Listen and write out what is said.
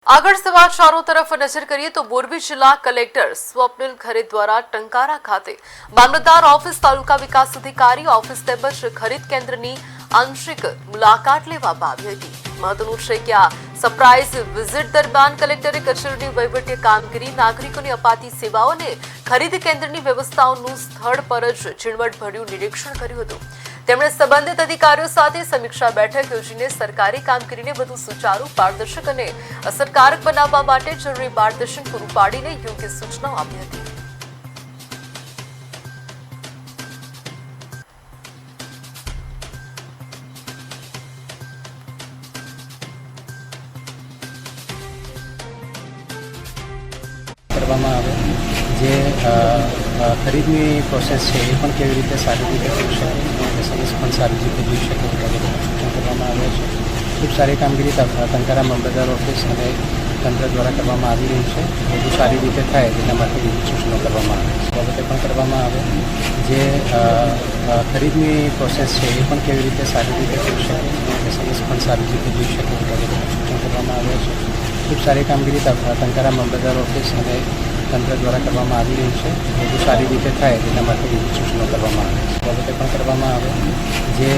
આગળ સમાચારો તરફ નજર કરીએ તો મોરબી જિલ્લા કલેક્ટર સ્વપ્નિલ ખરે દ્વારા ટંકારા ખાતે મામલતદાર ઓફિસ તાલુકા વિકાસ અધિકારી ઓફિસ તેમજ ખરીદ કેન્દ્રની આંશિક મુલાકાત લેવામાં આવી હતી। મહત્વનું છે કે આ સરપ્રાઇઝ વિઝિટ દરમિયાન કલેક્ટરે કચેરીની વહીવટી કામગીરી નાગરિકોને અપાતી સેવાઓ અને ખરીદ કેન્દ્રની વ્યવસ્થાઓનું સ્થળ પર જ ઝીણવટભર્યું નિરીક્ષણ કર્યું હતું। તેમણે સંબંધિત અધિકારીઓ સાથે સમીક્ષા બેઠક યોજીને સરકારી કામગીરીને વધુ સુચારુ, પારદર્શક અને અસરકારક બનાવવા માટે જરૂરી માર્ગદર્શન પૂરું પાડીને યોગ્ય સૂચનાઓ આપી હતી। કરવામાં આવે જે ખરીદની પ્રોસેસ છે એ પણ કેવી રીતે સારી રીતે થઈ શકે અને સર્વિસ પણ સારી રીતે જોઈ શકે એ બાબતે સૂચન કરવામાં આવ્યા છે। ખૂબ સારી કામગીરી ટંકારા મામલતદાર ઓફિસ અને તંત્ર દ્વારા કરવામાં આવી રહી છે। વધુ સારી રીતે થાય તેના માટે વિવિધ સૂચનો કરવામાં આવે છે। બાબતે પણ કરવામાં આવે જે ખરીદની પ્રોસેસ છે એ પણ કેવી રીતે સારી રીતે થઈ શકે અને સર્વિસ પણ સારી રીતે જોઈ શકે એ બાબતે સૂચન કરવામાં આવ્યા છે। ખૂબ સારી કામગીરી ટંકારા મામલતદાર ઓફિસ અને તંત્ર દ્વારા કરવામાં આવી રહી છે। વધુ સારી રીતે થાય તેના માટે વિવિધ સૂચનો કરવામાં આવે છે। બાબતે પણ કરવામાં આવે જે